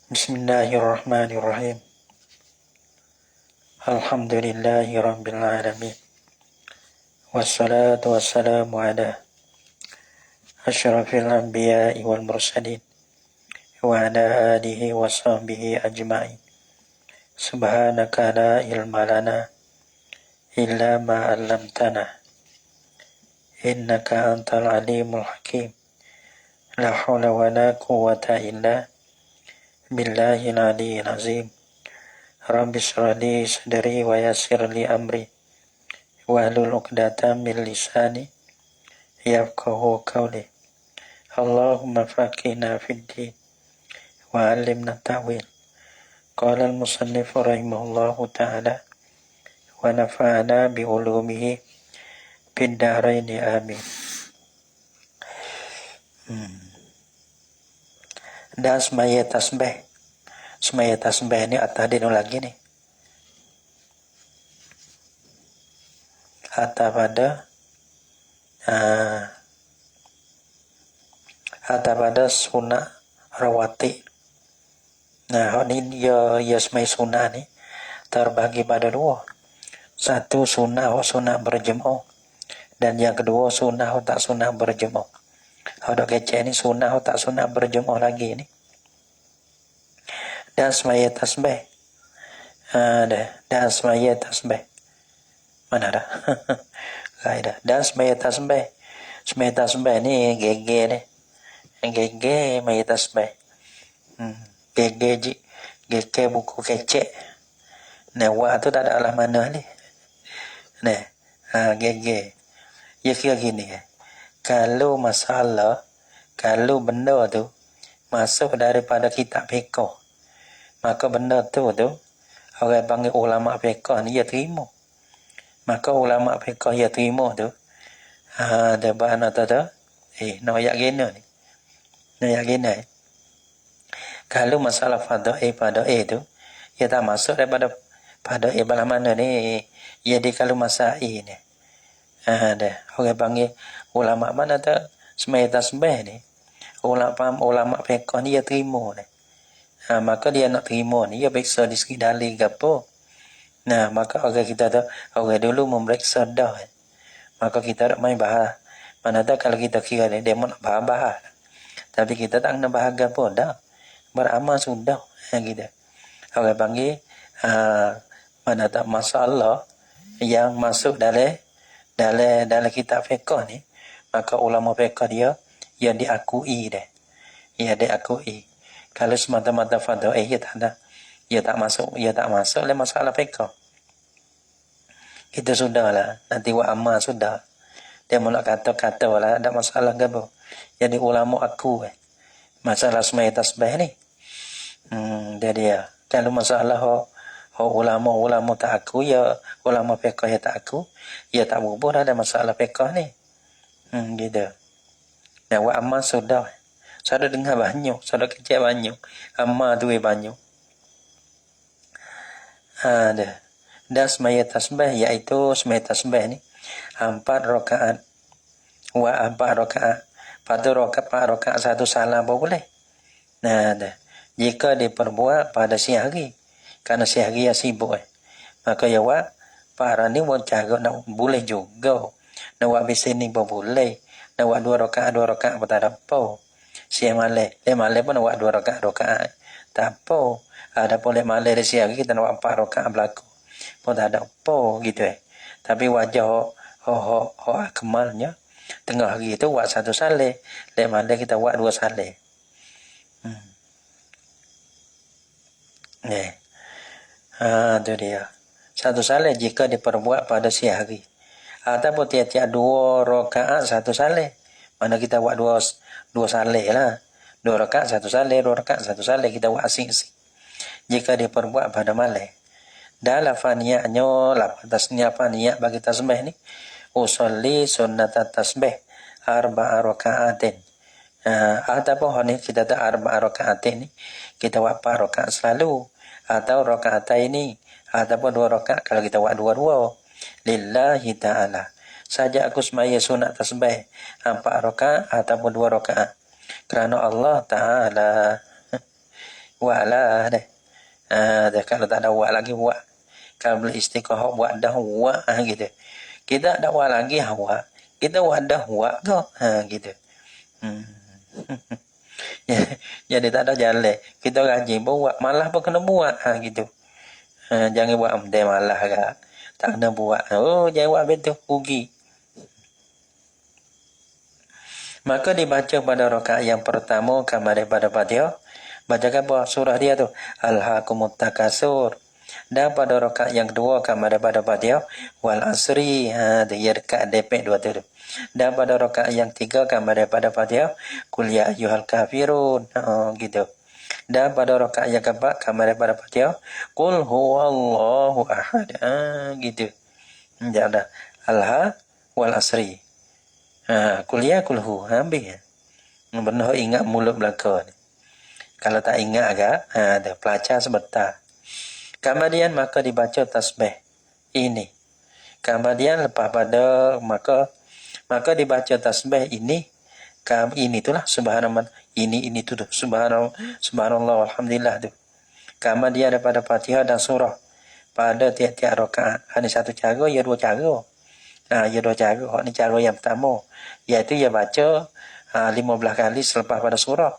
Bismillahirrahmanirrahim. Alhamdulillahi rabbil alamin. Wassalatu wassalamu ala asyrafil anbiya'i wal mursalin wa ala alihi wa sahbihi ajma'in. Subhanaka la ilma lana illa ma 'allamtana innaka antal alimul hakim. La haula wa la quwwata illa billahil aliyyil azim. Rabbi shrah li sadri wa yassir li amri wahlul 'uqdatam min lisani yafqahu qawli. Allahumma faqihna fid din wa 'allimna ta'wil. Qala al-musannif rahimahullahu ta'ala wa nafa'ana bi ulumihi fid dharain amin. Dan semaya tasbih. Semaya tasbih ini atadinu lagi nih. Hatta pada sunnah rawati. Nah, ini ya semai sunnah nih terbagi pada dua. Satu sunnah berjemaah, dan yang kedua sunnah tak sunnah berjemaah. Ada kece ini sunnah tak sunnah berjemaah lagi ini. Dan semaya tasbih. Dan semaya tasbih. Mana dah? Kaidah. Dan semaya tasbih. Semaya tasbih ini GG nih. GG semaya tasbih. GG buku kece. Nah, wa tu tak ada alah mana ni. Nah, GG. Ya kira gini ya. Kalau kalau benda tu masuk daripada kitab fiqh, maka benda tu orang panggil ulama fiqh ni dia terima. Maka ulama fiqh dia terima tu. Ada bahan atau tu? Nak ayat gini ni. Nak ayat gini. Kalau masalah fada'i tu, ia tak masuk daripada fada'i belah mana ni. Ia di kalau masai ni. Ada orang panggil ulama mana tu semai tasbih ni. Ulama fiqh ni dia terima ni. Maka dia nak terima ni, dia periksa di segi dalil ke apa. Nah, maka orang kita tu, orang dulu memeriksa dah. Maka kita tak main bahas. Mana tahu kalau kita kira ni, dia nak bahas. Tapi kita tak kena bahagia pun dah. Beramal sudah. Gitu. Orang panggil, mana tahu masalah yang masuk dalam kitab fiqh ni, maka ulama fiqh dia, yang diakui dah. Ia diakui. Kalau semata-mata fada'i ia tak ada. Ia tak masuk dalam masalah fiqh. Itu sudahlah. Nanti wa amal sudah. Dia mula kata-kata lah. Ada masalah ke apa. Jadi ulama aku masalah semai tasbih ni. Jadi ya. Kalau masalah ulama tak aku, ya ulama fiqh ya tak aku, ya tak berubah ada masalah fiqh ni. Gitu. Dan wa amal sudah. Sudah dengar banyak, sudah kerja banyak. Amal tu banyak. Ada. Dan semaya tasbih, iaitu semaya tasbih ni 4 rakaat. Wa 4 rakaat. Pada rakaat satu salam boleh. Nah, ada. Jika diperbuat pada siang hari, kerana siang hari yang sibuk maka ya wa para ni mau cara nak boleh juga. Nak buat bising ni pun boleh. Nak buat 2 rakaat pun tak ada apa. Siang malam pun nak buat 2 rakaat. Tak apa. Ada boleh malam di siang hari kita nak buat 4 rakaat berlaku. Pun tak ada apa gitu Tapi wajah akmalnya tengah hari itu buat 1 salih. Lek malam kita buat 2 salih. Itu dia. 1 salih jika diperbuat pada siang hari. Ataupun tiap-tiap 2 rakaat 1 salih. Mana kita buat 2 salih lah. 2 rakaat 1 salih, 2 rakaat 1 salih kita buat asing-asing. Jika diperbuat pada malam. Dan lafaz tasniah niat bagi tasbih ni, usolli sunnat tasbih 4 rakaatin. Ataupun ni kita tak 4 rakaatin ni, kita buat 4 rakaat selalu. Atau rakaat ini, ataupun 2 rakaat kalau kita buat 2-2. Lillahi ta'ala. Saja aku semaya sunat tasbih 4 rakaat ataupun 2 rakaat. Kerana Allah Ta'ala. wa lah deh. Kalau tak ada wa lagi wa. Kalau boleh istiqahah wa dah wa gitu. Kita ada wa lagi wa. Kita wa dah wa tu gitu. Jadi tak ada jalan. Kita gaji buat malah pun kena buat gitu. Jangan buat amdai malah agak. Tak kena buat. Oh, jangan buat betul rugi. Maka dibaca pada rakaat yang pertama kamar daripada Fatihah. Bacakan buah surah dia tu. Alhaakumut takasur. Dan pada rakaat yang kedua kamar daripada Fatihah. Wal asri. Dia dekat depek dua tu. Dan pada rakaat yang tiga kamar daripada Fatihah. Qul ya ayyuhal kafirun. Gitu. Dan pada rakaat yang keempat kamar daripada Fatihah. Qul huwallahu ahad. Gitu. Jangan Alha wal asri. Kuliah kulhu habis. Benar ingat mulut belaka ni. Kalau tak ingat agak ada pelajar sebentar. Kemudian maka dibaca tasbih ini. Kemudian lepas pada maka dibaca tasbih ini. Ini itulah subhanallah. Ini tu subhanallah alhamdulillah tu. Kemudian daripada Fatihah dan surah pada tiap-tiap rakaat. Ada satu cara, ya dua cara. Ya dua cara. Ini cara yang pertama. Iaitu ia baca 15 kali selepas pada surah.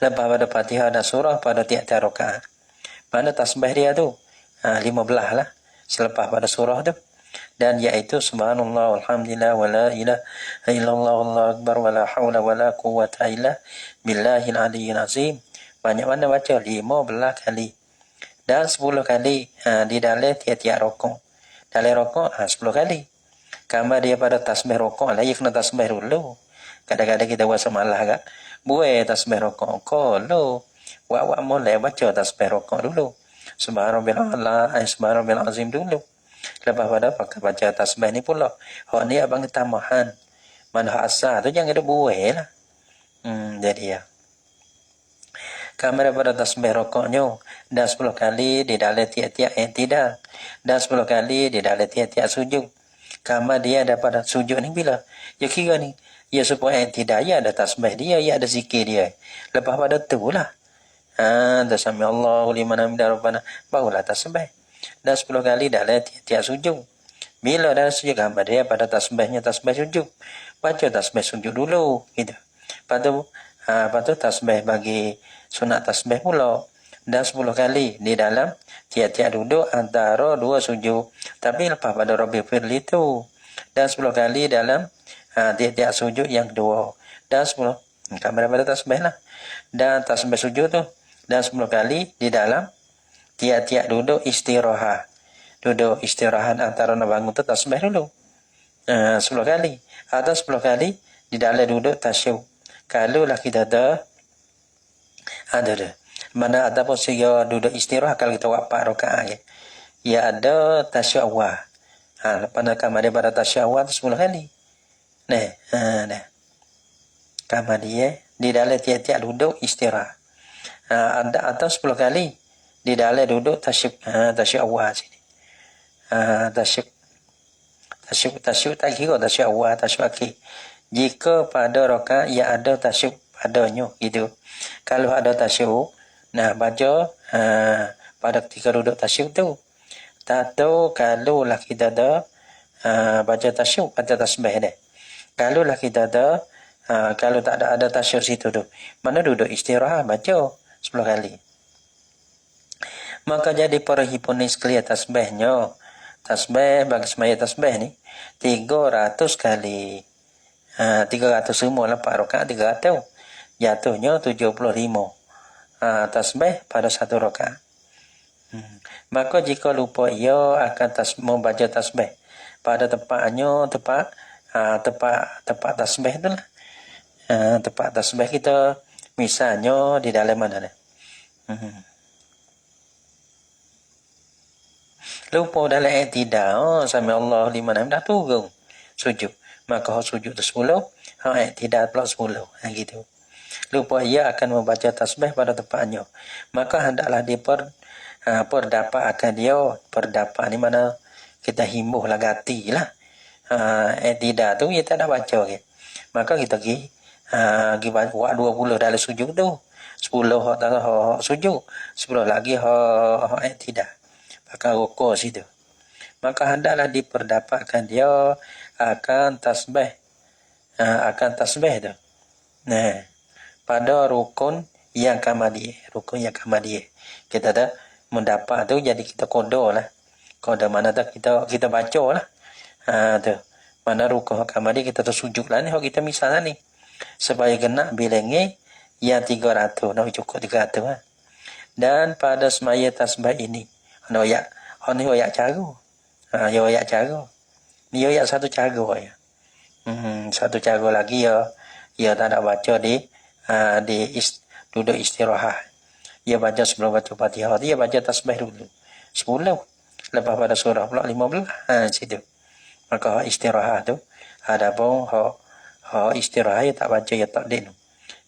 Lepas pada Fatihah dan surah pada tiap-tiap rakaat. Mana tasbih dia tu? 15 lah. Selepas pada surah tu. Dan iaitu subhanallah walhamdulillah wa la ilaha illallah wallahu akbar wa la hawla wa la quwwata illa billahil aliyyil azim. Banyak mana baca? 15 kali. Dan 10 kali di dalam tiap-tiap rakaat. Dalam rakaat 10 kali. Kamar dia pada tasbih rokok lah. Ya kena tasbih dulu. Kadang-kadang kita buat semalah kak. Buat tasbih rokok. Kalau wak mulai baca tasbih rokok dulu. Subhanallah azim dulu. Lepas pada pakai baca tasbih ni pula. Hak ni abang tambahan. Mana hak asal tu jangan ada buat lah. Jadi ya. Kamar pada tasbih rokoknya. Dan 10 kali di dalam tiap-tiap i'tidal. Dan 10 kali di dalam tiap-tiap sujud. Kamar dia daripada sujud ni bila? Ya kira ni. Ya supaya tidak ya ada tasbih dia, ya ada zikir dia. Lepas pada tu lah. Sami Allahu liman hamidah rabbana. Barulah tasbih. Dan 10 kali dalam tiap-tiap sujud. Bila dalam sujud kamar dia pada tasbihnya tasbih sujud. Baca tasbih sujud dulu. Gitu. Lepas tu tasbih bagi sunat tasbih pula. Dan 10 kali di dalam tiap-tiap duduk antara dua sujud. Tapi lepas pada Rabbi Firli tu. Dan 10 kali dalam tiap-tiap sujud yang kedua. Dan 10. Kamar pada tasbih lah. Dan tasbih sujud tu. Dan 10 kali di dalam tiap-tiap duduk istirahat. Duduk istirahat antara nak bangun tu tasbih dulu. 10 kali. Atau 10 kali di dalam duduk tasyuk. Kalau lah kita ada mana ada pun saya duduk istirahat kalau kita buat 4 rakaat ya. Ya ada tasyuk awal. Lepas nak kamar dia pada tasyuk awal tu 10 kali. Nah. Kamar dia di dalam tiap-tiap duduk istirahat. Ada atau 10 kali di dalam duduk tasyuk awal sini. Tasyuk tak kira tasyuk awal, tasyuk akhir. Jika pada rakaat yang ada tasyuk padanya gitu. Kalau ada tasyuk, baca pada ketika duduk tasyuk tu. Tak tahu kalau lah kita ada baca tasyuk atau tasbih dia. Kalau lah kita ada kalau tak ada tasyuk situ tu. Mana duduk istirahat baca 10 kali. Maka jadi para hiponis sekalian tasbihnya. Tasbih bagi semaya tasbih ni 300 kali. 300 semua lah 4 rakaat 300. Jatuhnya 75. Tasbih pada 1 rakaat. Maka jika lupa ia akan membaca tasbih pada tempatnya tempat tasbih tu lah. Tempat tasbih kita misalnya di dalam mana ni? Lupa dalam i'tidal sami Allah liman hamidah turun sujud. Maka sujud tu 10, i'tidal pula 10. Gitu. Lupa ia akan membaca tasbih pada tempatnya. Maka hendaklah dia perdapat akan dia. Perdapat ni mana kita himbuh lah gati lah. I'tidal tu kita tak baca. Maka kita pergi buat 20 dalam sujud tu. 10 hak tak hak sujud, 10 lagi hak tidak. Pakai rukuk situ. Maka hendaklah diperdapatkan dia akan tasbih. Akan tasbih tu. Nah, pada rukun yang kamadiyah. Rukun yang kamadiyah. Kita dah mendapat tu jadi kita kodo lah. Kodo mana tak kita baca lah. Tu. Mana rukun kamadiyah kita tu sujud lah ni. Kita misalnya ni. Supaya kena bilangnya yang 300. Nak cukup 300 lah. Dan pada semaya tasbih ini. Ni oyak cara. Oyak cara. Ni oyak satu cara ya. Satu cara lagi ya tak ada baca duduk istirahat. Dia baca sebelum baca Fatihah, dia baca tasbih dulu. 10. Lepas pada surah pula 15. Situ. Maka istirahat tu adapun hak istirahat tak baca ya tak din.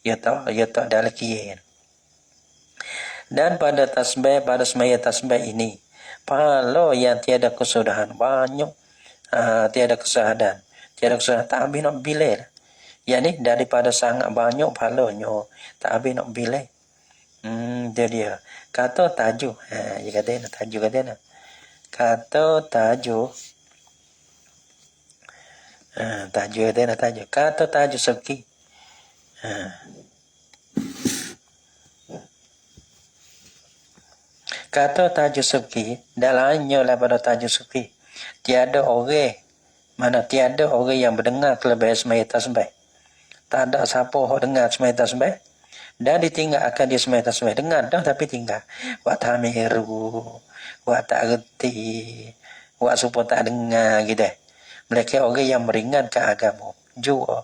Ya tak dalam kiyah. Dan pada semaya tasbih ini, pahala yang tiada kesudahan banyak. Tiada kesudahan. Tak habis nak bilai. Yang ni daripada sangat banyak pahalanya. Tak habis nak bilai. Dia. Kata tajuk. Dia kata nak tajuk kata nak. Kata tajuk. Tajuk kata nak tajuk. Kata tajuk sebki. Kata tajuk sebki. Dalamnya lah pada tajuk sebki. Tiada orang yang mendengar kelebihan semaya tasbih. Tak ada siapa yang dengar semaya tasbih. Dan ditinggalkan dia semaya tasbih. Dengar dah tapi tinggal. Wak tamiru. Wak tak reti. Wak supaya tak dengar gitu. Mereka orang yang meringankan agama. Juga.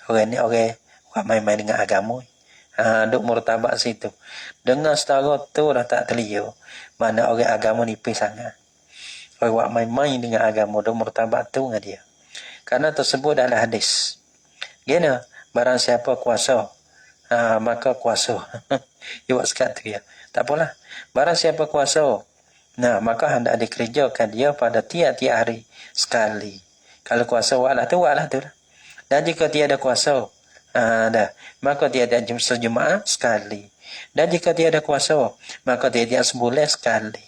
Orang ni orang wak main-main dengan agama. Duk murtabak situ. Dengar setara tu dah tak telia. Mana orang agama nipis sangat. Orang main-main dengan agama dan murtabat tu dengan dia. Karena tersebut adalah hadis. Gini, barang siapa kuasa, maka kuasa. Dia buat sekat tu ya. Tak apalah. Barang siapa kuasa, maka hendak dikerjakan dia pada tiap-tiap hari sekali. Kalau kuasa waklah tu lah. Dan jika tiada kuasa, maka tiada sejemaah sekali. Dan jika tiada kuasa, maka tiada sebulan sekali.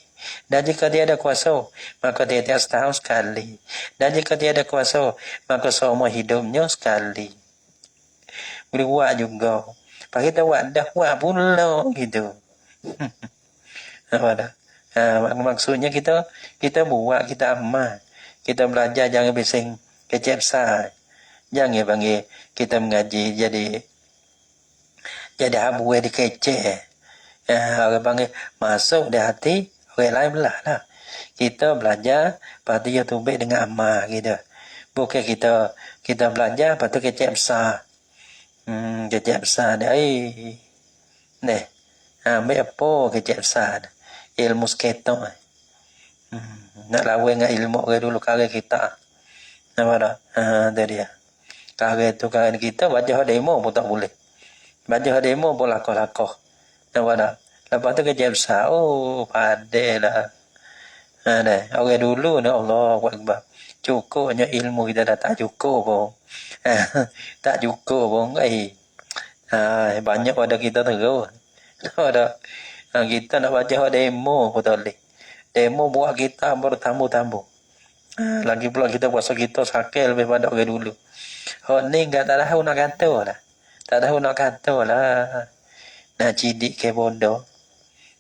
Dan jika tiada kuasa, maka tiada setahun sekali. Dan jika tiada kuasa, maka seumur hidupnya sekali. Boleh buat juga. Pak kita buat dah buat pula gitu. Apa dah? Maksudnya kita buat, kita amal. Kita belajar jangan bising kecep besar. Jangan panggil kita mengaji jadi habu di kecek. Orang panggil masuk di hati. Orang lain belah lah. Kita belajar, lepas tu dia tubik dengan amal gitu. Bukan kita belajar, lepas tu kecek besar. Kecek besar dia. Ni. Ambil apa kecek besar. Ilmu seketok. Nak lawan dengan ilmu orang dulu, karya kita. Nampak tak? Itu dia. Karya kita, baca demo pun tak boleh. Baca demo pun lakoh-lakoh. Nampak tak? Lepas tu kecek besar. Padai lah. Orang dulu ni Allah Akbar. Cukupnya ilmu kita dah tak cukup pun. Tak cukup pun. Banyak pada kita terus. Kita nak baca demo pun tak boleh. Demo buat kita bertambu-tambu. Lagi pula kita puasa kita sakit lebih pada orang dulu. Ni tak tahu nak kata lah. Tak tahu nak kata lah. Nak cidik ke bodoh.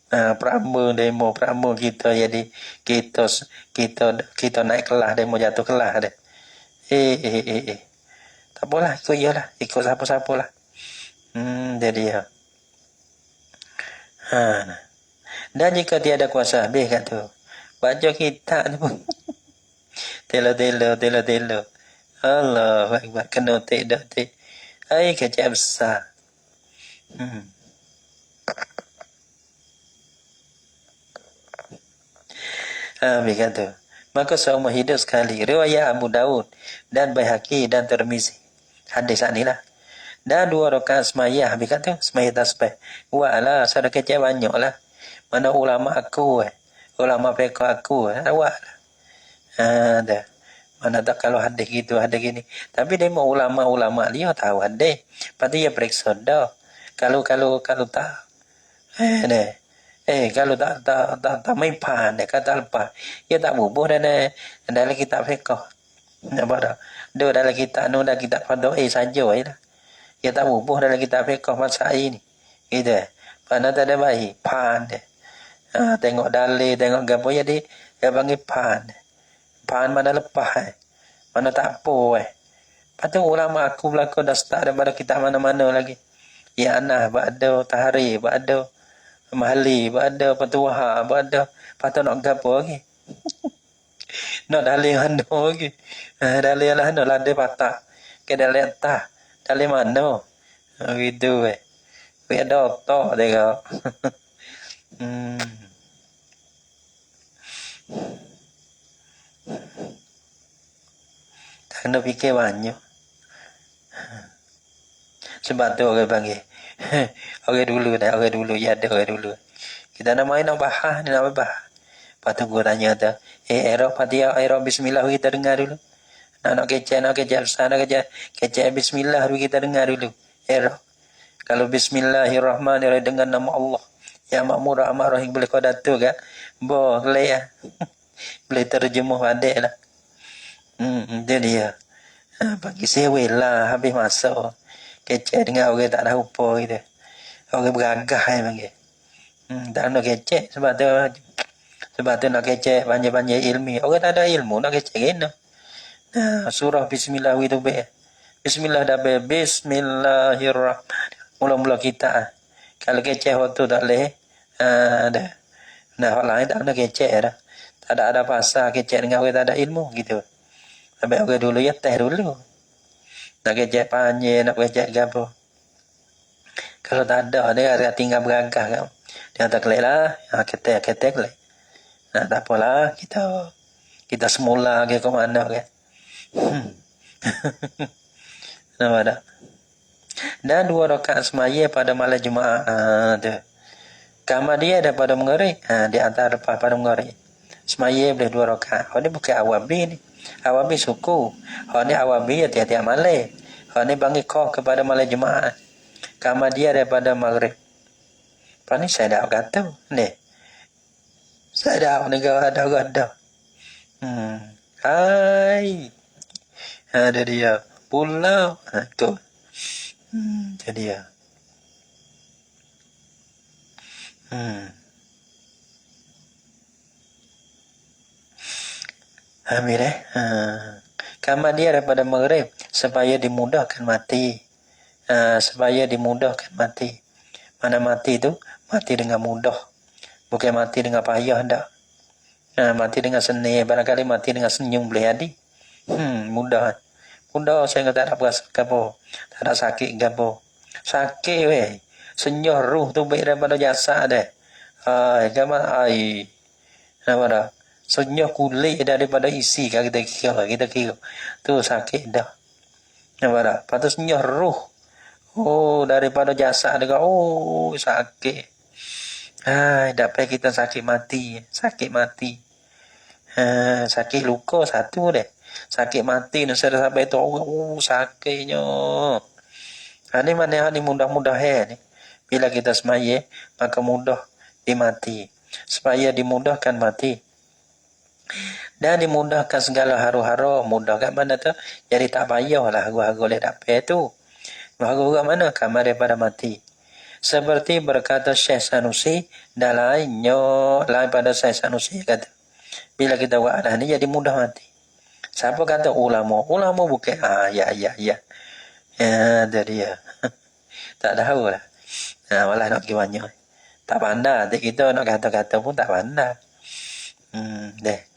Prama demo kita jadi kita naik kelas demo jatuh kelas dah. Tak apalah, ikut iyalah, ikut siapa-siapa lah. Jadi dan jika tiada kuasa habis kat tu. Baca kitab tu pun. Telo. Allah Akbar, kena tidak. Kecap besar. Berkata, maka seumur hidup sekali. Riwayat Abu Daud dan Baihaqi dan Tirmizi. Hadis inilah. Dan 2 rakaat semaya. Berkata, semaya tasbih. Buatlah, sada kecil banyak lah. Mana ulama aku, ulama fiqh aku, buatlah. Dah. Mana tak kalau hadis gitu, hadis gini. Tapi dia mau ulama-ulama dia tahu hadis. Lepas tu dia periksa dah. Kalau tak kalau tak main pan kata lepas ia tak bubuh dalam kitab fiqh apa dah dalam kitab dah kitab fardhu saja lah ia tak bubuh dalam kitab fiqh masail ni gitu mana tak ada baik pan tengok dalil tengok gapo jadi dia panggil pan mana lepas mana tak apa Lepas tu ulama aku belakang dah start daripada kitab mana-mana lagi. Ya Anah, Ba'da, Tahari, Ba'da, Mahali, Ba'da, Patuha, Ba'da. Lepas tu nak gapo lagi? Nak dalil mana lagi? Dalil lah, nak ladai patah. Ke dalil tah. Dalil mana? Gitu Wih ada otak tengok. Tak kena fikir banyak. Sebab tu orang panggil orang dulu ya ada orang dulu kita nak main nak bahas ni nak bahas lepas tu gua tanya tu Erok Fatihah Erok Bismillah kita dengar dulu nak kecek sana kecek Bismillah dulu kita dengar dulu Erok kalau Bismillahirrahmanirrahim dengan nama Allah yang makmur amat rahim boleh kau datuk kan boleh ya boleh terjemuh pandai lah dia bagi sewa lah habis masuk kecek dengan orang tak tahu apa gitu. Orang beragah panggil. Tak nak kecek sebab tu nak kecek panjang-panjang ilmi. Orang tak ada ilmu nak kecek kena. Surah Bismillah itu baik. Bismillah dah baik. Bismillahirrahmanirrahim. Mula-mula kita. Kalau kecek waktu tak boleh. Dah. Nah, orang lain tak nak kecek dah. Tak ada pasal kecek dengan orang tak ada ilmu gitu. Sampai orang dulu ya teh dulu. Nak kecek panjang, nak kecek apa. Kalau tak ada, dia tinggal beragah kan. Dia tak kelek lah, ketek kelek. Nah, tak apalah, kita semula ke mana kan. Nampak tak? Dan 2 rakaat semaya pada malam Jumaat. Kamar dia daripada mengerik. Di antara pada mengerik. Semaya boleh 2 rakaat. Ini bukan awabi ni. Awabi suku. Ini awabi ya tiap-tiap malam. Ini bagi kau kepada malam Jumaat. Kamar dia daripada maghrib. Apa ni saya dah kata. Ni. Saya dah ada. Hai. Ada dia. Pulau. Tu. Jadi dia. Amir kamar dia daripada maghrib supaya dimudahkan mati. Supaya dimudahkan mati. Mana mati tu? Mati dengan mudah. Bukan mati dengan payah tak. Mati dengan seni. Barangkali mati dengan senyum boleh jadi. Mudah. Mudah saya tak ada berasa apa. Tak ada sakit apa. Sakit weh. Senyum ruh tu baik daripada jasad dah. Gambar nampak tak? Senyum kulit daripada isi kita kira. Tu sakit dah. Nampak tak? Lepas tu senyum ruh. Daripada jasad juga. Sakit. Dapat kita sakit mati. Sakit luka satu deh. Sakit mati ni saya sampai tu sakitnya. Ini mana ni mudah-mudah ni. Bila kita semaya maka mudah dimati. Supaya dimudahkan mati. Dan dimudahkan segala haru-haru. Mudah kat mana tu? Jadi tak payahlah haru-haru boleh dapat tu. Haru kat mana? Kamar daripada mati. Seperti berkata Syekh Sanusi dan lain pada Syekh Sanusi kata. Bila kita buat adah ni jadi mudah mati. Siapa kata ulama? Ulama bukan. Ya. Jadi ya. Tak tahu lah. Malah nak pergi banyak. Tak pandai. Kita nak kata-kata pun tak pandai.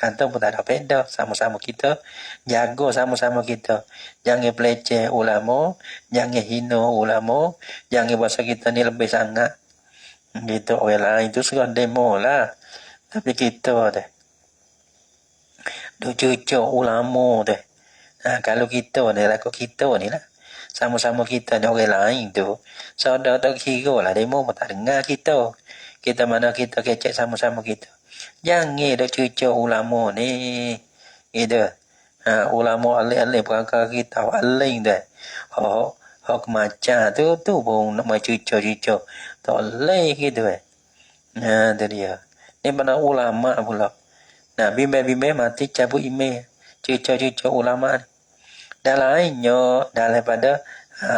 Kata pun tak ada beda. Sama-sama kita. Jaga sama-sama kita. Jangan peleceh ulama. Jangan hina ulama. Jangan bahasa kita ni lebih sangat. Gitu. Orang lain tu suka demo lah. Tapi kita dah. Duk cucuk ulama dah. Kalau kita ni laku kita ni lah. Sama-sama kita ni orang lain tu. Saudara tak kira lah. Demo pun tak dengar kita. Kita mana kita kecek sama-sama kita. Jangan duk cucuk ulama ni. Gitu. Ulama alim-alim perangkat kita alim dah. hok maca tu pun nak cucu tak boleh gitu nah tu dia ni mana ulama pula nah bimbing mati cabut email cucu ulama ni. Dah lainnya daripada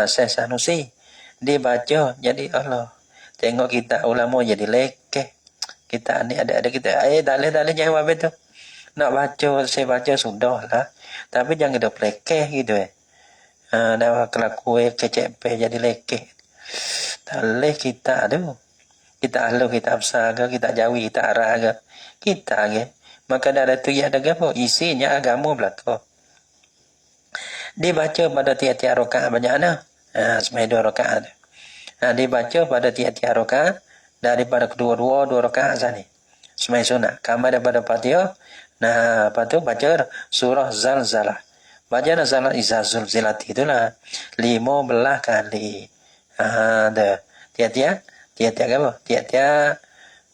Syekh Sanusi dia baca jadi Allah tengok kita ulama jadi lekeh kita ni ada kita tak boleh jawab itu nak baca saya baca sudah lah tapi jangan ada lekeh gitu dah kelakuan kecek jadi lekeh tak boleh kita tu kita ahlu kita absar ke kita jawi kita arah ke kita ke maka ada tu ya ada apa isinya agama belaka dibaca pada tiap-tiap rakaat banyak mana semai 2 rakaat dibaca pada tiap-tiap rakaat daripada kedua-dua 2 rakaat sani semai sunat kamar daripada Fatihah nah apa tu baca surah Zalzalah baca Zalzalah izazul zilati itulah 15 kali ada tiap-tiap apa tiap-tiap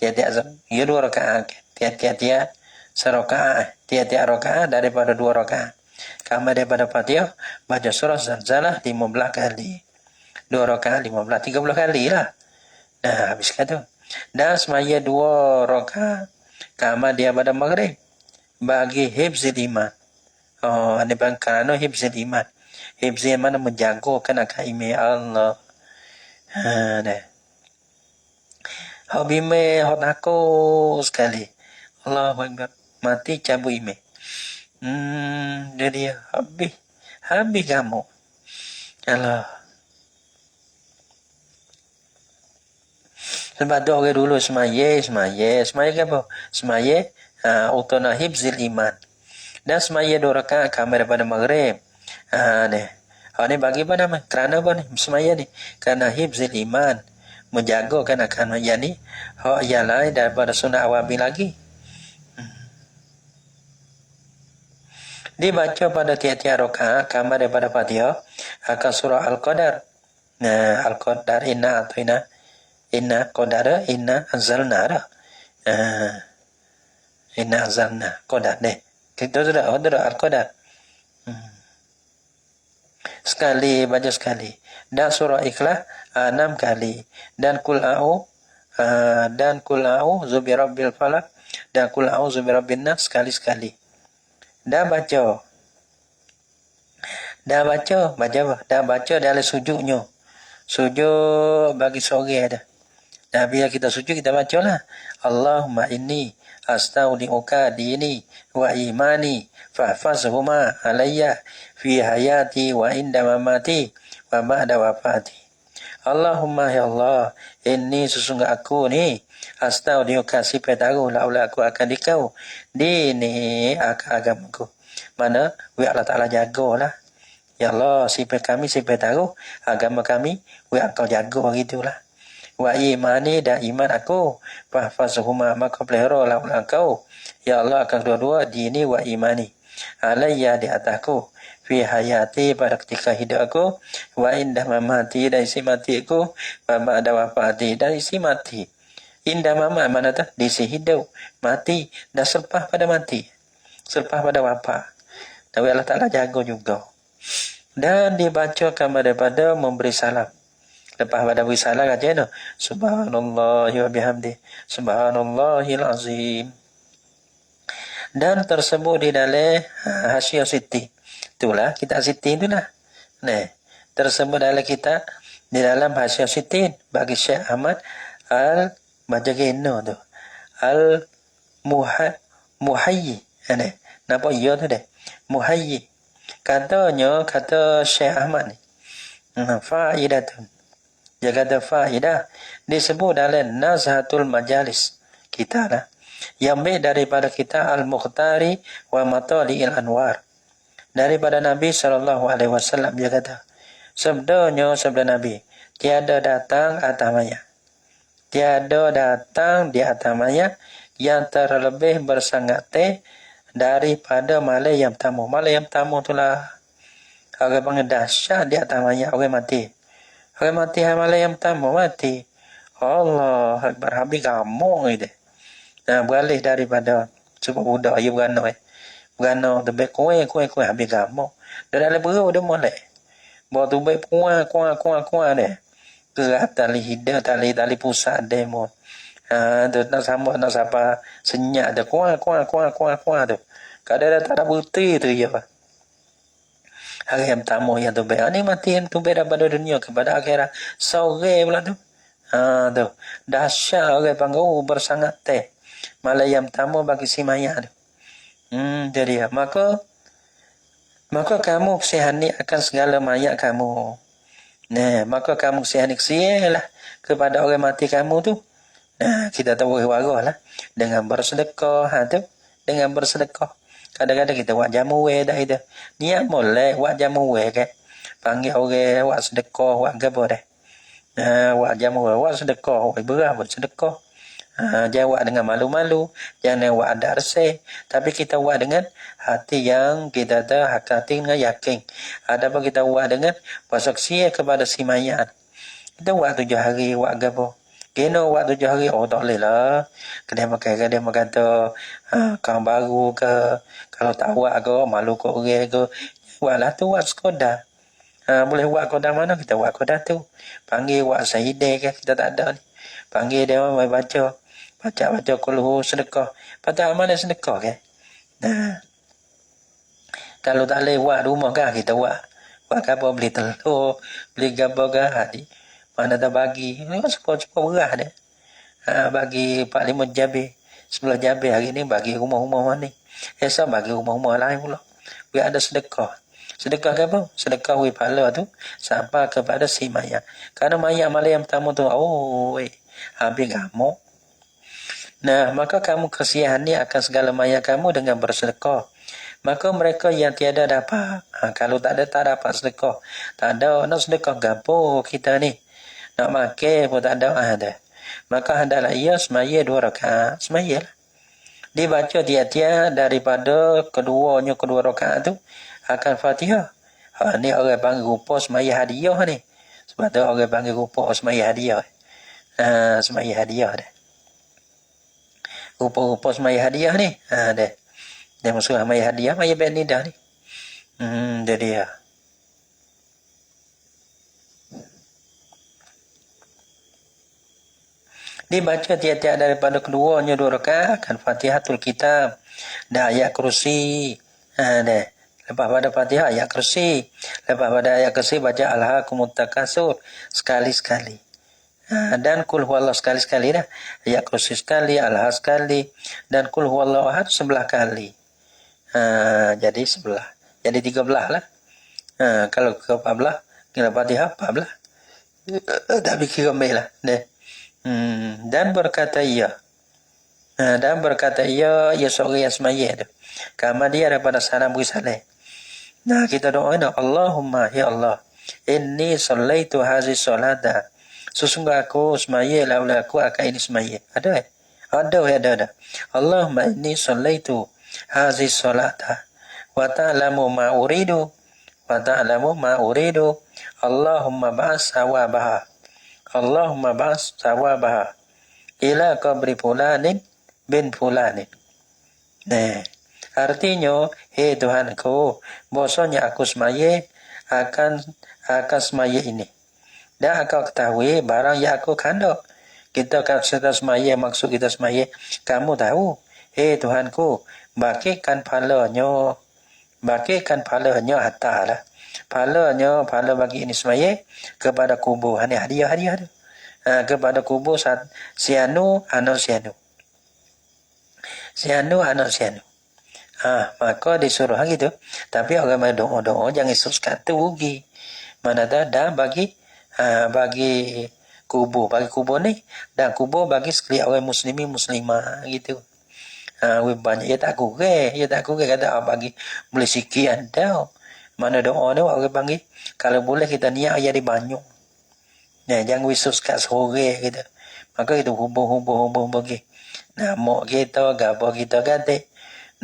ya 2 rakaat tiap-tiap serakaat tiap-tiap rakaat daripada 2 rakaat kamar daripada Fatihah baca surah Zalzalah 15 kali 2 rakaat 15 30 kali lah dah habis kata dah semaya 2 rakaat kamar dia pada maghrib bagi hifzil iman ini bangkano hifzil iman hifzil iman menjagokan akan iman Allah dah habime hot aku sekali Allah Akbar mati cabut iman jadi habis kamu Allah sebab tu orang dulu semaya ke apa semaya utana hibzil iman dan semaya 2 rakaat kamar daripada maghrib ni bagi apa nama kerana apa ni semaya ni kerana hibzil iman menjagakan akan yani hak yang lain daripada sunat awabi lagi dibaca pada tiap-tiap rakaat kamar daripada Fatihah akan surah Al-Qadar Al-Qadar inna qadara inna anzalna inna anzalna qadar deh kita sudah Al-Qadar sekali baca sekali dan surah Ikhlas 6 kali dan kul a'udzu birabbil falaq dan kul a'udzu birabbin nas sekali dah baca dalam sujudnya sujud bagi sore ada dah bila kita sujud kita bacalah Allahumma inni astaudi'uka dini wa imani fahfazhuma alayya fi hayati wa inda mamati wa ba'da wafati Allahumma ya Allah inni sesungguh aku ni astaudi'uka sifat laulah aku akan dikau dini agamaku mana Allah Ta'ala jagalah ya Allah sifat kami sifat agama kami kau jaga gitulah wa imani dan iman aku fahfazhuma maka pelihara laulah kau ya Allah akan dua-dua dini wa imani alayya di atasku fi hayati pada ketika hidup aku wa indah mamati dan isi mati aku wa ba'da wafati dan isi mati indah mamat mana tu di isi hidup mati dan selepas pada mati selepas pada wafat dan Allah Ta'ala jaga juga dan dibacakan daripada memberi salam lepas pada beri salam kata tu subhanallah wa bihamdi subhanallahil azim dan tersebut di dalam Hasyiah Siti itulah kitab Siti itulah tersebut dalam kitab di dalam Hasyiah Siti bagi Syekh Ahmad Al-Majagino tu Al-Muhayyi nampak ya tu deh Muhayyi katanya kata Syekh Ahmad ni faidatun dia kata faidah disebut dalam Nazhatul Majalis kita lah yang baik daripada kita Al-Mukhtari wa Matali'il Anwar daripada Nabi SAW dia kata sabda Nabi tiada datang di atas maya yang terlebih bersangat daripada malam yang tamu itulah orang panggil dahsyat di atas maya orang mati malam yang tamu mati Allah Akbar habis kamu gitu beralih daripada sebab budak ia beranak lebih kuih habis kamu dan dalam perut dia molek Bawa tu baik kuah deh. Gerak tali hidar, tali pusat demo. Tu nak sambut nak siapa senyap dah kuah tu. Kadang-kadang tak ada bukti tu ya. Hari yang pertama yang tu baik. Ni mati yang tu baik daripada dunia kepada akhirat. Sore pula tu. Tu. Dahsyat orang panggil bersangat teh. Malah yang pertama bagi si mayat tu. Jadi maka kamu kesihani akan segala mayat kamu. Nah, maka kamu kesihani kesialah kepada orang mati kamu tu. Nah, kita tahu warah lah. Dengan bersedekah. Tu. Dengan bersedekah. Kadang-kadang kita buat jamu dah itu. Niat boleh buat jamu kan. Panggil orang buat sedekah, buat apa dah. Buat jamu buat sedekah, berah buat sedekah. Jangan buat dengan malu-malu, jangan buat ada reseh, tapi kita buat dengan hati yang kita tahu, hati dengan yakin. Adapun kita buat dengan bersaksi kepada si mayat. Kita buat 7 hari, buat apa? Kena buat 7 hari, tak boleh lah. Kena kata kawan baru ke, kalau tak buat ke, malu ke orang ke, buatlah tu, buat sekadar. Boleh buat kodah mana, kita buat kodah tu. Panggil buat sahidah ke, kita tak ada ni. Panggil dia baca kulhu sedekah. Patut mana sedekah ke? Kalau tak boleh buat rumah kan, kita buat apa, beli telur, beli gabah kan, mana tak bagi, cukup berah dia. Bagi 4-5 jabir, 11 jabir hari ni bagi rumah-rumah mana ni. Esok bagi rumah-rumah lain pula. Biar ada sedekah. Sedekah ke apa? Sedekah wipala tu sampai kepada si mayat. Karena mayat malam yang pertama tu, habis gamuk. Nah, maka kamu kesihani akan segala mayat kamu dengan bersedekah. Maka mereka yang tiada dapat, kalau tak dapat sedekah. Tak ada nak sedekah gapo kita ni. Nak makan pun tak ada. Maka hendaklah ia semaya 2 rakaat. Semaya lah. Dibaca tiap-tiap daripada kedua rakaat tu akan Fatihah. Ni orang panggil rupa semaya hadiah ni. Sebab tu orang panggil rupa semaya hadiah. Semaya hadiah dah. Rupa-rupa semaya hadiah ni. Dah. Dia musuh semaya hadiah, semaya benidah ni. Jadi ya. Dibaca tiap-tiap daripada keduanya 2 rakaat akan Fatihatul Kitab dan ayat kursi. Dah. Lepas pada Fatihah ayat kursi. Lepas pada ayat kursi baca Alhaakumut Takasur sekali-sekali. Dan kul huwallahu sekali-sekali dah. Ayat kursi sekali, Alha sekali, dan kul huwallahu ahad 11 kali. Jadi 11. Jadi 13 lah. Kalau ke 14, kira Fatihah 14. Dah fikir ramai lah. Dan berkata ia. Dan berkata ia seorang yang semaya tu. Kama dia daripada salam risalah. Nah, kita doa ni, Allahumma ya Allah, inni sallaitu hazi salata. Sesungguh aku semaya laula aku akan ini semaya. Ada? Ada. Allahumma inni sallaitu hazi salata wa ta'lamu ma uridu Allahumma ba'as sawabaha ila qabri fulanin bin fulanin. Artinya, Tuhanku, bahasanya aku semaya akan semaya ini. Dan aku ketahui barang yang aku kandung. Kita kata semaya, maksud kita semaya, kamu tahu. Tuhanku, bagikan pahalanya hatta lah. Pahala bagi ini semaya kepada kubur. Ini hadiah tu. Kepada kubur sianu. Maka disuruh gitu. Tapi orang main doa-doa jangan susah tu rugi. Mana dah bagi kubur ni, dan kubur bagi sekalian orang muslimah gitu. Banyak ya tak kurang kata bagi boleh sekian dah. Mana doa ni orang panggil kalau boleh kita niat ayat di banyak. Jangan wisus kat sore gitu. Maka itu hubung bagi. Nama kita, gapo kita kata.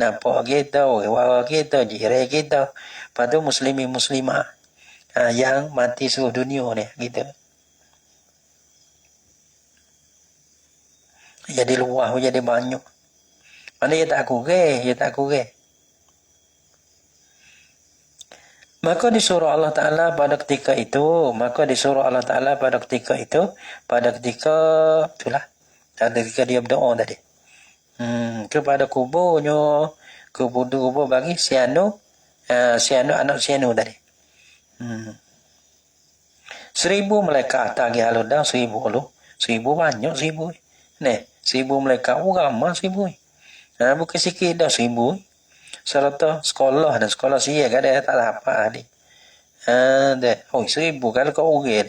Nampak kita, orang kita, jiran kita. Lepas tu muslimah yang mati seluruh dunia ni gitu. Jadi luah, jadi banyak. Mana ia tak kurang. Maka disuruh Allah Ta'ala pada ketika itu, pada ketika itulah, pada ketika dia berdoa tadi. Kepada kuburnya, kubur bagi sianu anak sianu tadi. 1000 malaikat tagi halu dah 1000 lu. 1000 banyak 1000. Nih, 1000 malaikat ramai 1000. Bukan sikit dah 1000. Serta sekolah dan sekolah sia kan ada tak apa ni. Deh. 1000 kalau kau orang.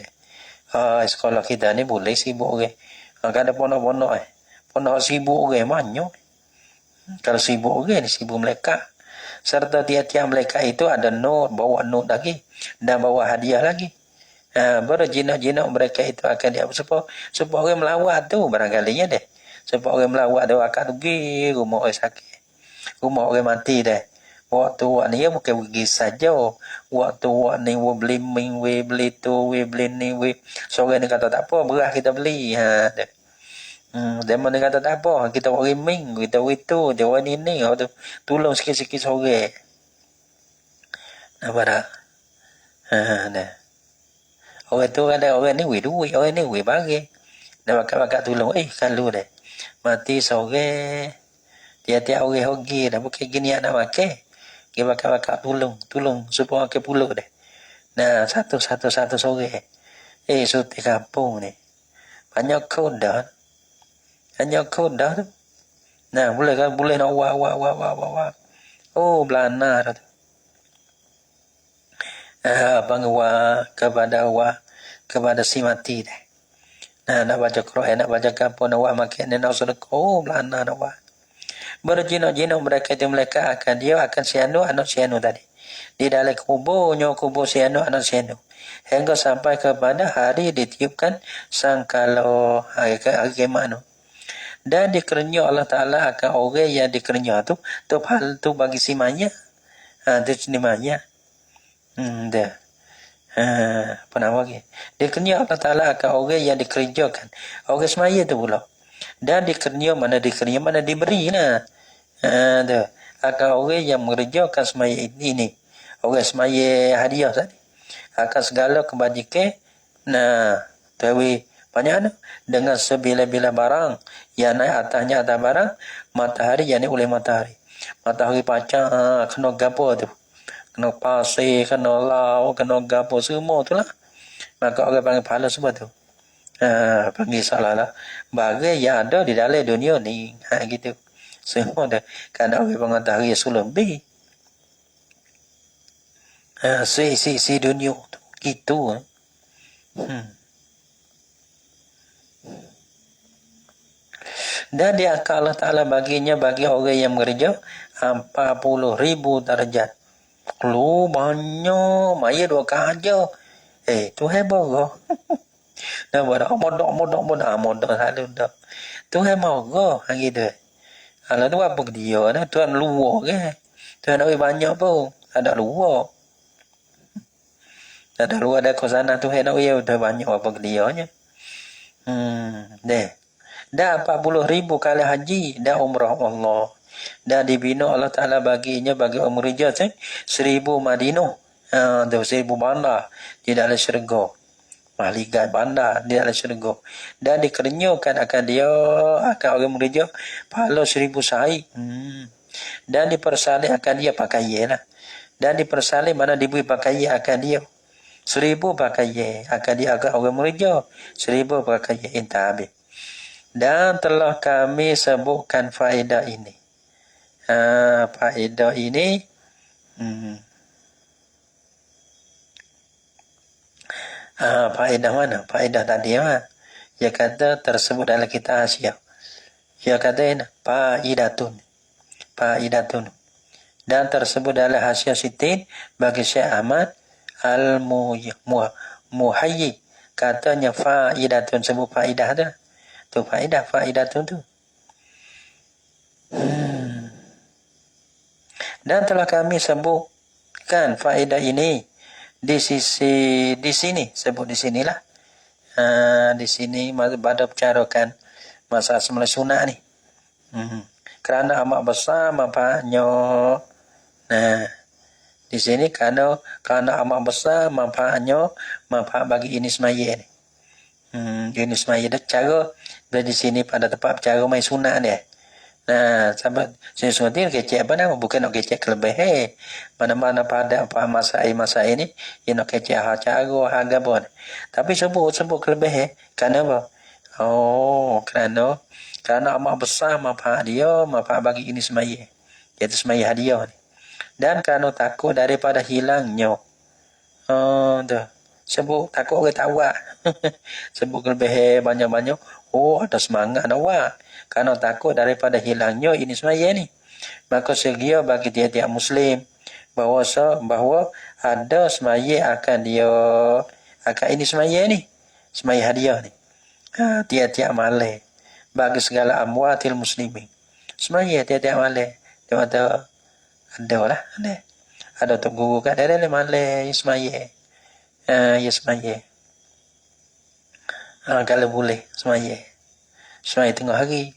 Sekolah kita ni boleh 1000 orang. Kan ada pondok-pondok pondok 1000 orang banyak. Kalau 1000 orang ni 1000 malaikat. Serta tiap-tiap malaikat itu ada note, bawa note lagi dan bawa hadiah lagi. Baru jinak-jinak mereka itu akan dia sebab orang melawat tu barangkalinya deh. Sebab orang melawat tu akan pergi rumah orang sakit. Rumah orang mati dah. Waktu ni ya bukan pergi saja. Waktu ni we beli ming, we beli tu, we beli ni, we. Seorang ni kata tak apa, beras kita beli. Dan mana kata tak apa, kita buat riming, kita buat itu, dia buat ni, tolong sikit-sikit sore. Nampak tak? Dah. Orang tu ada orang ni we duit, orang ni we bagi. Dan bakal tolong, kalau dah. Mati sore, tiap-tiap orang hoki dah, bukan gini nak makan. Dia bakal tolong, supaya makan puluh dah. Nah, satu sore. Suti kampung ni. Banyak kodah. Hanya kodah tu. Nah, boleh nak wak. Belana tu. Bangwa kepada si mati dah. Nah, nak baca Quran, nak baca kampung, nak wak makan, nak sedekah. Belana nak wak. Berjinak-jinak mereka akan sianu anak sianu tadi. Di dalam kubur sianu anak sianu. Hingga sampai kepada hari ditiupkan sangkala hari kiamat. Dan dikernya Allah Ta'ala akan orang yang dikernya tu hal tu bagi si manya. Tu sini manya. Dah. Apa nama lagi? Dikernya Allah Ta'ala akan orang yang dikerjakan. Orang semaya tu pula. Dan dikernya mana diberi lah. Akan orang yang mengerjakan semaya ini. Orang semaya hadiah tadi. Akan segala kebajikan. Tahu banyak dengan sebila-bila barang yang naik atas barang matahari yang ni oleh matahari pacak kena gapo tu, kena pasir, kena lau, kena gapo semua tu lah. Maka orang panggil pahala semua tu. Panggil salah lah bagi yang ada di dalam dunia ni. Gitu semua dah kan orang mengatakan sulung lebih si dunia tu gitu. Dan dia akan Allah Ta'ala bagi orang yang bekerja 40,000 darjat. Lu banyak, maya 2 kaja. Tu hebat ke? Dah buat modok selalu dah. Tu hebat ke? Gitu. Kalau tu apa dia? Tuan luar ke? Tuan orang banyak pun. Ada luar. Ada luar ada ke sana tu hebat dia. Tuan banyak apa dia nya. Deh. Dah 40,000 kali haji, dah umrah Allah. Dah dibina Allah Ta'ala bagi umrah je 1000 Madinah. 1000 bandar di dalam syurga. Mahligat bandar di dalam syurga. Dan dikernyukan akan orang umrah pahala 1000 sahih. Dan dipersalih akan dia pakaian lah. Dan dipersalih mana diberi pakaian akan dia. 1000 pakaian akan dia akan orang umrah 1000 pakaian entah habis. Dan telah kami sebutkan faedah ini. Faedah ini faedah mana? Faedah tadi dia kata tersebut dalam kitab Asyaf. Dia kata faidatun. Dan tersebut dalam Hasyah Sitin bagi Syekh Ahmad Al-Muhayyi. Katanya faidatun, sebut faedah tu. Tu faedah tu. Dan telah kami sebutkan faedah ini di sini sebut di sinilah. Di sini pada bicarakan masalah semula sunat ni. Kerana amat besar manfaatnya. Di sini karena amat besar manfaatnya, manfaat bagi ini semaya ni. Ini semaya dah cara di sini pada tempat cara main sunat dia. Nah, sahabat saya sunat kecek apa nama? Bukan nak kecek kelebihan. Mana-mana pada apa masa ini, ia nak kecek cara harga pun. Tapi sebut kelebihan. Kerana apa? Oh, kerana amat besar manfaat dia, manfaat bagi ini semaya. Iaitu semaya hadiah ni. Dan kerana takut daripada hilangnya. Dah. Sebut takut orang tawa. Sebut kelebihan banyak-banyak. Oh, ada semangat nak buat. Kerana takut daripada hilangnya ini semaya ni. Maka segia bagi tiap-tiap Muslim bahawa ada semaya akan ini semaya ni. Semaya hadiah ni. Tiap-tiap malam. Bagi segala amwatil muslimin. Semaya tiap-tiap malam. Tengok-tengok. Ada lah. Ada untuk guru kat dalam malam semaya. Ya semaya. Kalau boleh semaya. Semaya tengah hari.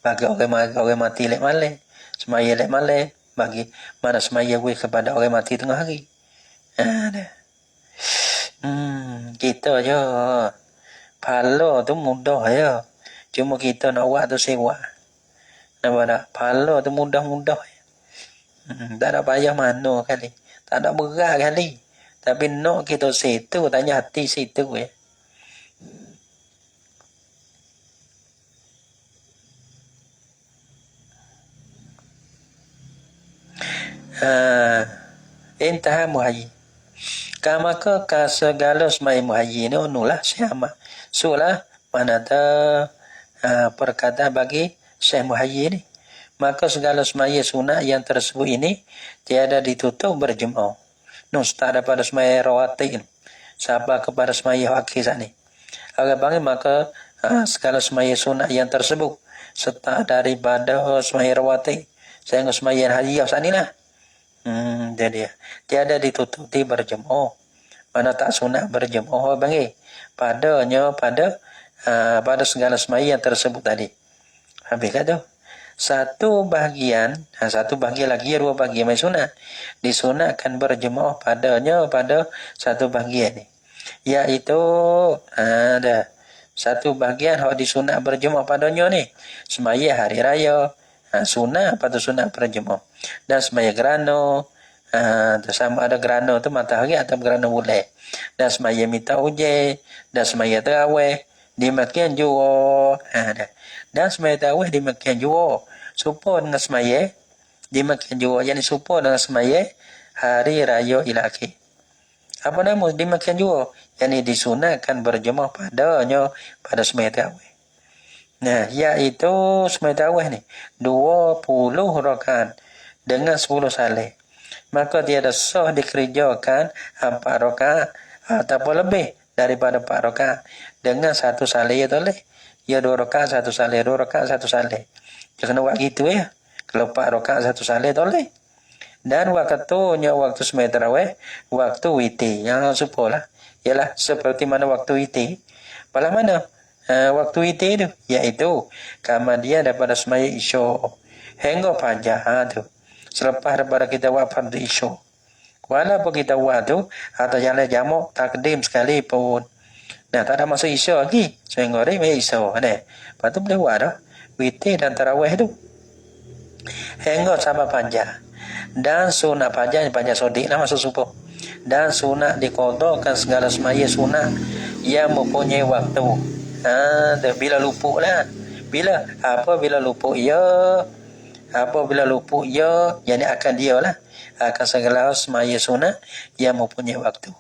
Bagi orang mati lek malam. Semaya lek malam. Bagi mana semaya weh kepada orang mati tengah hari. Kita je. Pahala tu mudah ya. Cuma kita nak buat tu sewa. Nampak tak? Pahala tu mudah-mudah. Tak ada payah mana kali. Tak ada berat kali. Tapi nak kita situ, tanya hati situ ya. Intah muhayyi. Maka segala semai muhayyi ni unulah siapa. Sulah mana ada perkata bagi Syekh Muhayyi ni. Maka segala semaya sunat yang tersebut ini tiada ditutup berjemaah. Start daripada semaya rawatib sampai kepada semaya akhir saat ni. Agar bagi maka segala semaya sunat yang tersebut start daripada semaya rawatib sehingga semaya hariah saat ni lah. Jadi tiada ditutup di berjemaah. Mana tak sunat berjemaah bagi pada segala semaya yang tersebut tadi. Habis kan tu? Satu bahagian lagi, dua bahagian main sunat. Disunatkan berjemaah pada satu bahagian ni. Iaitu ada satu bahagian yang disunat berjemaah padanya ni. Semaya hari raya, sunat pada sunat berjemaah. Dan semaya gerhana, sama ada gerhana tu matahari atau gerhana bulan. Dan semaya minta ujian, dan semaya tarawih. Demikian juga dan semaya tarawih demikian juga serupa dengan semaya demikian juga yang serupa dengan semaya hari raya ilahi. Apa nama demikian juga yang disunatkan berjemaah pada semaya tarawih. Nah, iaitu semaya tarawih ni 20 rakaat dengan 10 salat. Maka tiada sah dikerjakan 4 rakaat ataupun lebih daripada 4 rakaat dengan 1 salat tu leh. Ya 2 rakaat 1 salat, 2 rakaat 1 salat. Kena buat gitu ya. Kalau 4 rakaat 1 salat tu leh. Dan waktunya waktu semaya tarawih, waktu witir. Yang supalah. Ialah seperti mana waktu witir. Pada mana waktu witir tu? Iaitu kemudian daripada semaya isyak hingga fajar tu. Selepas daripada kita buat fardu isyak. Walaupun kita buat tu atau jalan jamak takdim sekali pun. Nah, tak ada masa isyak lagi. Sehingga hari mai isyak ni. Lepas tu boleh buat dah. Witir dan tarawih tu. Hingga sampai fajar. Dan sunat fajar sodik lah masuk subuh. Dan sunat diqadakan segala semaya sunat yang mempunyai waktu. Bila luput lah. Bila luput ya, yang ni akan dia lah. Akan segala semaya sunat yang mempunyai waktu.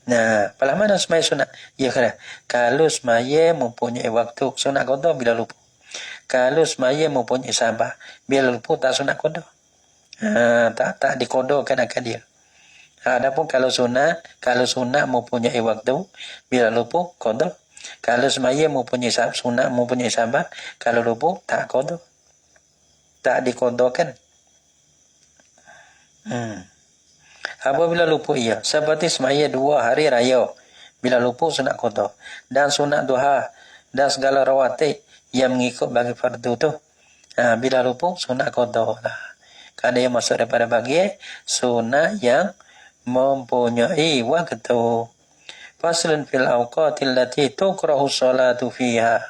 Nah, pada mana semaya sunat? Ya kena. Kalau semaya mempunyai waktu sunat qada bila lupa. Kalau semaya mempunyai sabar bila lupa tak sunat qada. Tak diqadakan akan dia. Adapun kalau sunat mempunyai waktu bila lupa qada. Kalau semaya mempunyai sunat mempunyai sabar kalau lupa tak qada. Tak diqadakan. Apabila lupa ia seperti semaya 2 hari raya bila lupa sunat qada dan sunat duha dan segala rawatib yang mengikut bagi fardu tu bila lupa sunat qada lah. Ada yang masuk daripada bagian sunnah yang mempunyai waktu. Faslun fil awqatil lati tukrahu salatu fiha.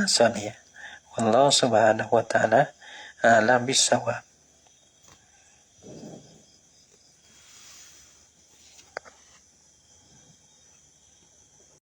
Sonia. Wallahu subhanahu wa ta'ala alam bisawab.